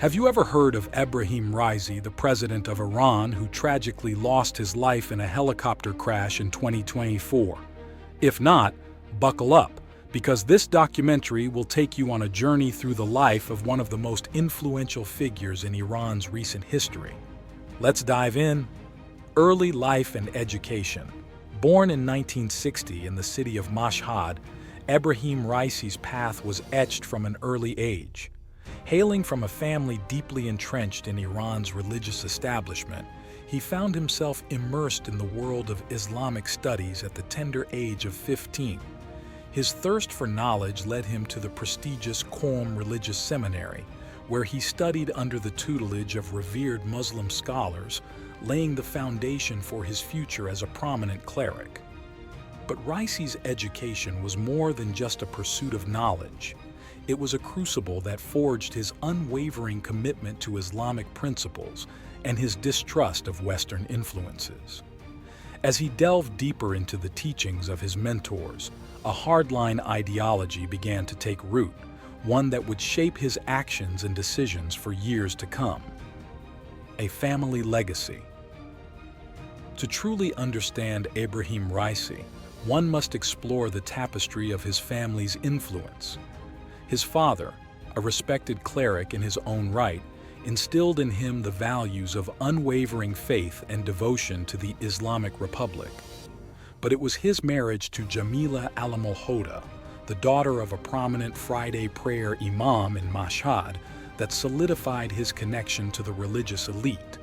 Have you ever heard of Ebrahim Raisi, the president of Iran, who tragically lost his life in a helicopter crash in 2024? If not, buckle up, because this documentary will take you on a journey through the life of one of the most influential figures in Iran's recent history. Let's dive in. Early life and education. Born in 1960 in the city of Mashhad, Ebrahim Raisi's path was etched from an early age. Hailing from a family deeply entrenched in Iran's religious establishment, he found himself immersed in the world of Islamic studies at the tender age of 15. His thirst for knowledge led him to the prestigious Qom Religious Seminary, where he studied under the tutelage of revered Muslim scholars, laying the foundation for his future as a prominent cleric. But Raisi's education was more than just a pursuit of knowledge. It was a crucible that forged his unwavering commitment to Islamic principles and his distrust of Western influences. As he delved deeper into the teachings of his mentors, a hardline ideology began to take root, one that would shape his actions and decisions for years to come. A family legacy. To truly understand Ebrahim Raisi, one must explore the tapestry of his family's influence. His father, a respected cleric in his own right, instilled in him the values of unwavering faith and devotion to the Islamic Republic. But it was his marriage to Jamila al-Malhoda, the daughter of a prominent Friday prayer imam in Mashhad, that solidified his connection to the religious elite.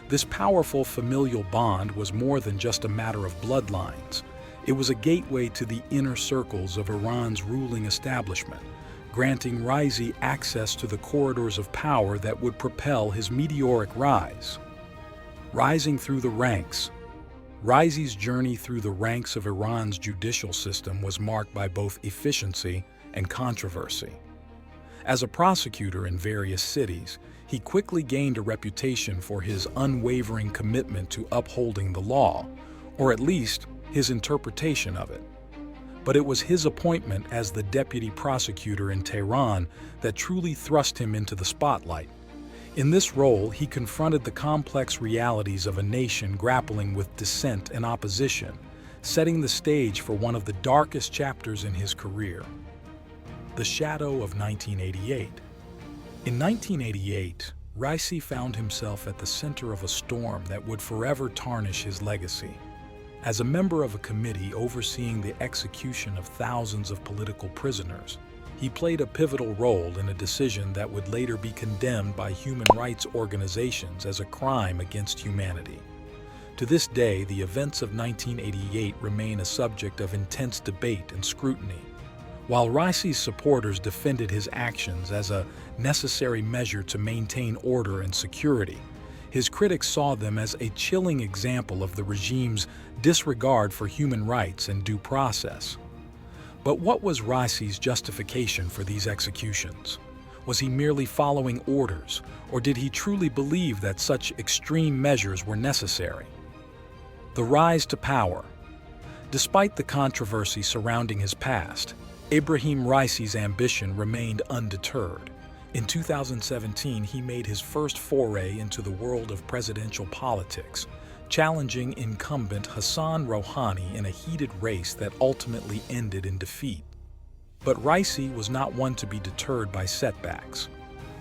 This powerful familial bond was more than just a matter of bloodlines. It was a gateway to the inner circles of Iran's ruling establishment, granting Raisi access to the corridors of power that would propel his meteoric rise. Rising through the ranks. Raisi's journey through the ranks of Iran's judicial system was marked by both efficiency and controversy. As a prosecutor in various cities, he quickly gained a reputation for his unwavering commitment to upholding the law, or at least his interpretation of it. But it was his appointment as the deputy prosecutor in Tehran that truly thrust him into the spotlight. In this role, he confronted the complex realities of a nation grappling with dissent and opposition, setting the stage for one of the darkest chapters in his career. The shadow of 1988. In 1988, Raisi found himself at the center of a storm that would forever tarnish his legacy. As a member of a committee overseeing the execution of thousands of political prisoners, he played a pivotal role in a decision that would later be condemned by human rights organizations as a crime against humanity. To this day, the events of 1988 remain a subject of intense debate and scrutiny. While Raisi's supporters defended his actions as a necessary measure to maintain order and security, his critics saw them as a chilling example of the regime's disregard for human rights and due process. But what was Raisi's justification for these executions? Was he merely following orders, or did he truly believe that such extreme measures were necessary? The rise to power. Despite the controversy surrounding his past, Ebrahim Raisi's ambition remained undeterred. In 2017, he made his first foray into the world of presidential politics, challenging incumbent Hassan Rouhani in a heated race that ultimately ended in defeat. But Raisi was not one to be deterred by setbacks.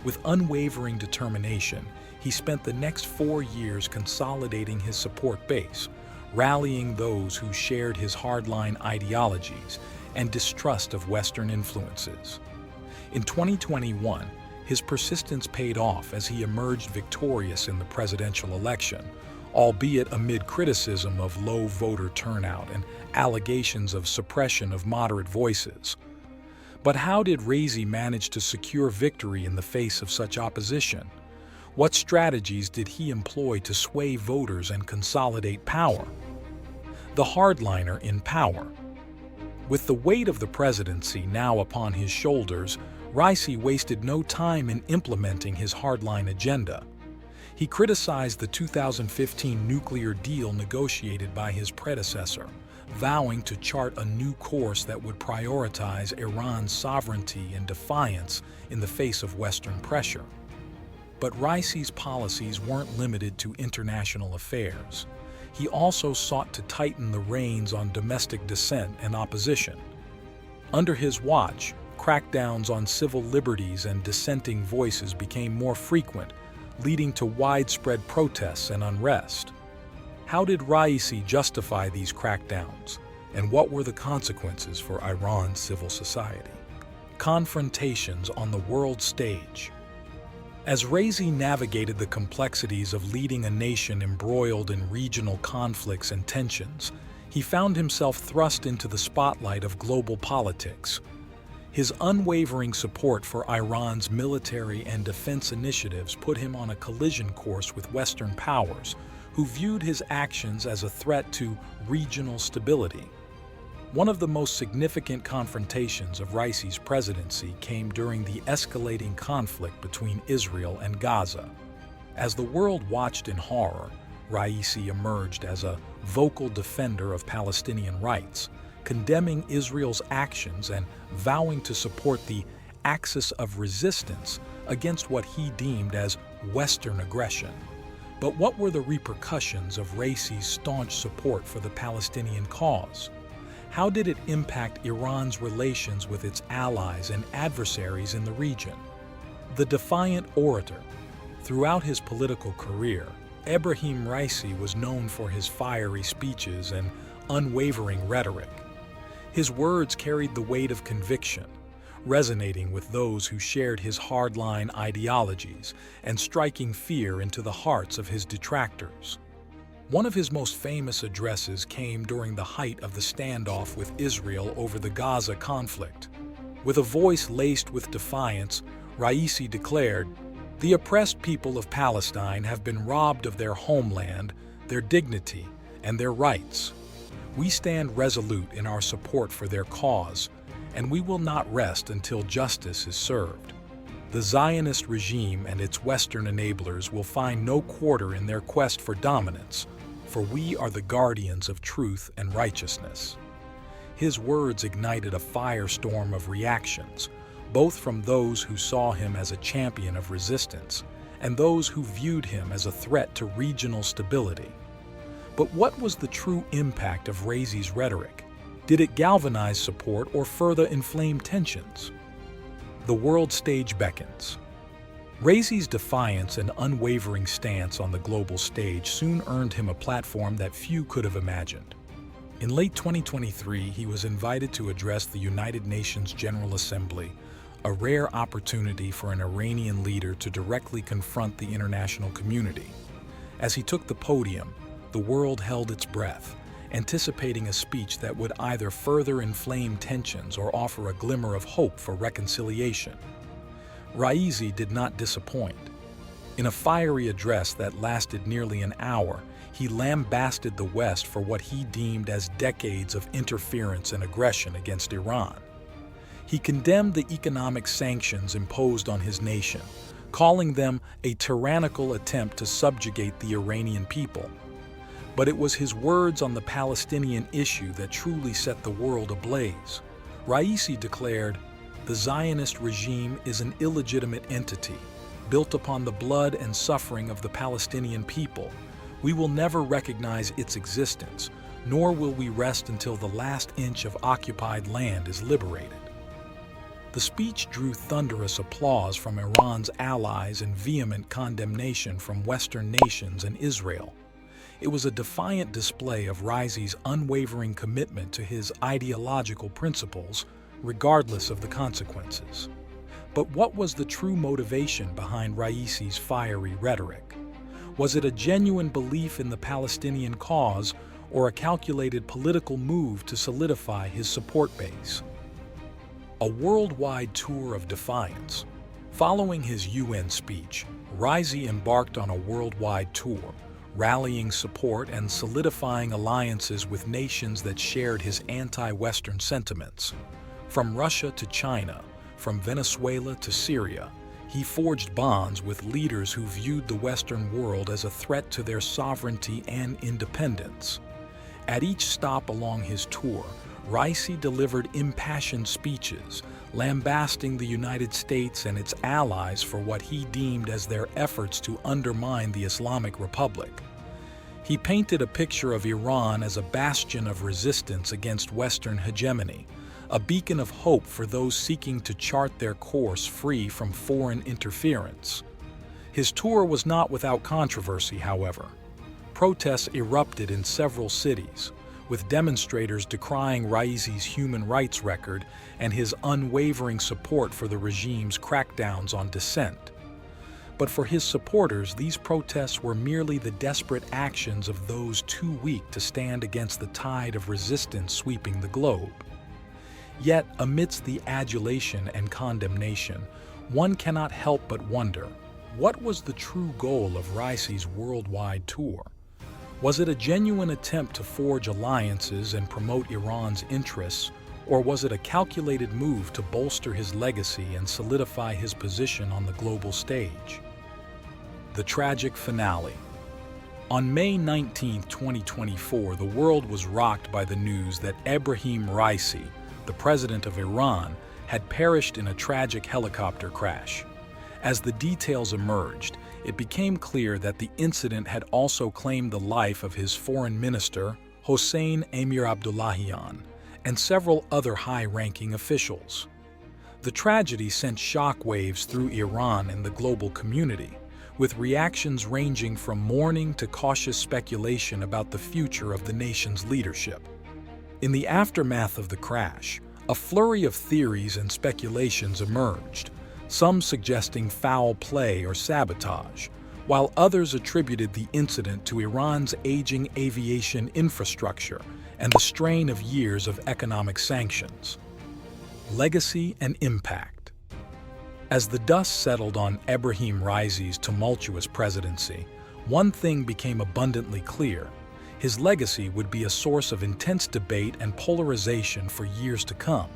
With unwavering determination, he spent the next 4 years consolidating his support base, rallying those who shared his hardline ideologies and distrust of Western influences. In 2021, his persistence paid off as he emerged victorious in the presidential election, albeit amid criticism of low voter turnout and allegations of suppression of moderate voices. But how did Raisi manage to secure victory in the face of such opposition? What strategies did he employ to sway voters and consolidate power? The hardliner in power. With the weight of the presidency now upon his shoulders, Raisi wasted no time in implementing his hardline agenda. He criticized the 2015 nuclear deal negotiated by his predecessor, vowing to chart a new course that would prioritize Iran's sovereignty and defiance in the face of Western pressure. But Raisi's policies weren't limited to international affairs. He also sought to tighten the reins on domestic dissent and opposition. Under his watch, crackdowns on civil liberties and dissenting voices became more frequent, leading to widespread protests and unrest. How did Raisi justify these crackdowns, and what were the consequences for Iran's civil society? Confrontations on the world stage. As Raisi navigated the complexities of leading a nation embroiled in regional conflicts and tensions, he found himself thrust into the spotlight of global politics. His unwavering support for Iran's military and defense initiatives put him on a collision course with Western powers, who viewed his actions as a threat to regional stability. One of the most significant confrontations of Raisi's presidency came during the escalating conflict between Israel and Gaza. As the world watched in horror, Raisi emerged as a vocal defender of Palestinian rights, condemning Israel's actions and vowing to support the axis of resistance against what he deemed as Western aggression. But what were the repercussions of Raisi's staunch support for the Palestinian cause? How did it impact Iran's relations with its allies and adversaries in the region? The defiant orator. Throughout his political career, Ebrahim Raisi was known for his fiery speeches and unwavering rhetoric. His words carried the weight of conviction, resonating with those who shared his hardline ideologies and striking fear into the hearts of his detractors. One of his most famous addresses came during the height of the standoff with Israel over the Gaza conflict. With a voice laced with defiance, Raisi declared, "The oppressed people of Palestine have been robbed of their homeland, their dignity, and their rights. We stand resolute in our support for their cause, and we will not rest until justice is served. The Zionist regime and its Western enablers will find no quarter in their quest for dominance, for we are the guardians of truth and righteousness." His words ignited a firestorm of reactions, both from those who saw him as a champion of resistance and those who viewed him as a threat to regional stability. But what was the true impact of Raisi's rhetoric? Did it galvanize support or further inflame tensions? The world stage beckons. Raisi's defiance and unwavering stance on the global stage soon earned him a platform that few could have imagined. In late 2023, he was invited to address the United Nations General Assembly, a rare opportunity for an Iranian leader to directly confront the international community. As he took the podium, the world held its breath, anticipating a speech that would either further inflame tensions or offer a glimmer of hope for reconciliation. Raisi did not disappoint. In a fiery address that lasted nearly an hour, he lambasted the West for what he deemed as decades of interference and aggression against Iran. He condemned the economic sanctions imposed on his nation, calling them a tyrannical attempt to subjugate the Iranian people. But it was his words on the Palestinian issue that truly set the world ablaze. Raisi declared, "The Zionist regime is an illegitimate entity, built upon the blood and suffering of the Palestinian people. We will never recognize its existence, nor will we rest until the last inch of occupied land is liberated." The speech drew thunderous applause from Iran's allies and vehement condemnation from Western nations and Israel. It was a defiant display of Raisi's unwavering commitment to his ideological principles, regardless of the consequences. But what was the true motivation behind Raisi's fiery rhetoric? Was it a genuine belief in the Palestinian cause or a calculated political move to solidify his support base? A worldwide tour of defiance. Following his UN speech, Raisi embarked on a worldwide tour, rallying support and solidifying alliances with nations that shared his anti-Western sentiments. From Russia to China, from Venezuela to Syria, he forged bonds with leaders who viewed the Western world as a threat to their sovereignty and independence. At each stop along his tour, Raisi delivered impassioned speeches, lambasting the United States and its allies for what he deemed as their efforts to undermine the Islamic Republic. He painted a picture of Iran as a bastion of resistance against Western hegemony, a beacon of hope for those seeking to chart their course free from foreign interference. His tour was not without controversy, however. Protests erupted in several cities, with demonstrators decrying Raisi's human rights record and his unwavering support for the regime's crackdowns on dissent. But for his supporters, these protests were merely the desperate actions of those too weak to stand against the tide of resistance sweeping the globe. Yet, amidst the adulation and condemnation, one cannot help but wonder, what was the true goal of Raisi's worldwide tour? Was it a genuine attempt to forge alliances and promote Iran's interests, or was it a calculated move to bolster his legacy and solidify his position on the global stage? The tragic finale. On May 19, 2024, the world was rocked by the news that Ebrahim Raisi, the president of Iran, had perished in a tragic helicopter crash. As the details emerged, it became clear that the incident had also claimed the life of his foreign minister, Hossein Amir Abdullahian, and several other high-ranking officials. The tragedy sent shockwaves through Iran and the global community, with reactions ranging from mourning to cautious speculation about the future of the nation's leadership. In the aftermath of the crash, a flurry of theories and speculations emerged, some suggesting foul play or sabotage, while others attributed the incident to Iran's aging aviation infrastructure and the strain of years of economic sanctions. Legacy and impact. As the dust settled on Ebrahim Raisi's tumultuous presidency, one thing became abundantly clear: his legacy would be a source of intense debate and polarization for years to come.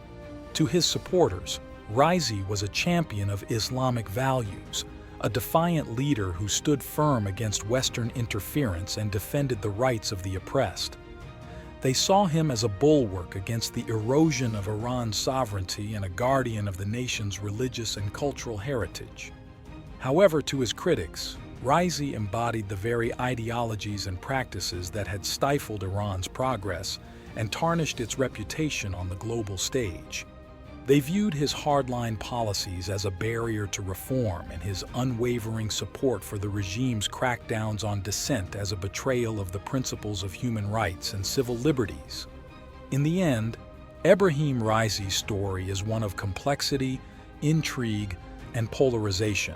To his supporters, Raisi was a champion of Islamic values, a defiant leader who stood firm against Western interference and defended the rights of the oppressed. They saw him as a bulwark against the erosion of Iran's sovereignty and a guardian of the nation's religious and cultural heritage. However, to his critics, Raisi embodied the very ideologies and practices that had stifled Iran's progress and tarnished its reputation on the global stage. They viewed his hardline policies as a barrier to reform and his unwavering support for the regime's crackdowns on dissent as a betrayal of the principles of human rights and civil liberties. In the end, Ebrahim Raisi's story is one of complexity, intrigue, and polarization.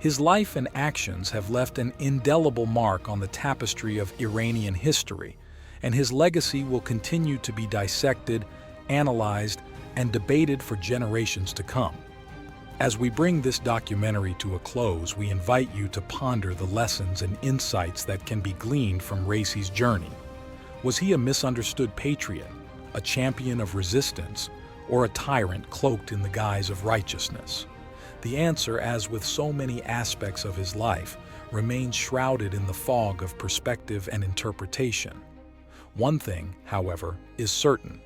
His life and actions have left an indelible mark on the tapestry of Iranian history, and his legacy will continue to be dissected, analyzed, and debated for generations to come. As we bring this documentary to a close, we invite you to ponder the lessons and insights that can be gleaned from Raisi's journey. Was he a misunderstood patriot, a champion of resistance, or a tyrant cloaked in the guise of righteousness? The answer, as with so many aspects of his life, remains shrouded in the fog of perspective and interpretation. One thing, however, is certain.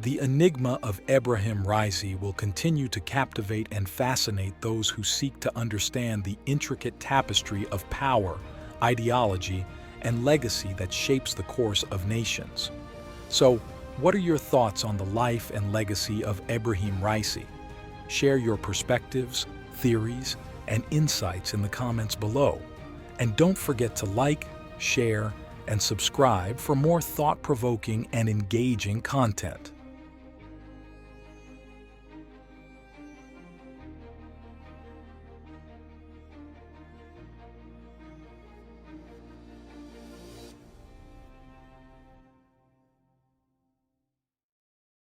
The enigma of Ebrahim Raisi will continue to captivate and fascinate those who seek to understand the intricate tapestry of power, ideology, and legacy that shapes the course of nations. So, what are your thoughts on the life and legacy of Ebrahim Raisi? Share your perspectives, theories, and insights in the comments below. And don't forget to like, share, and subscribe for more thought-provoking and engaging content.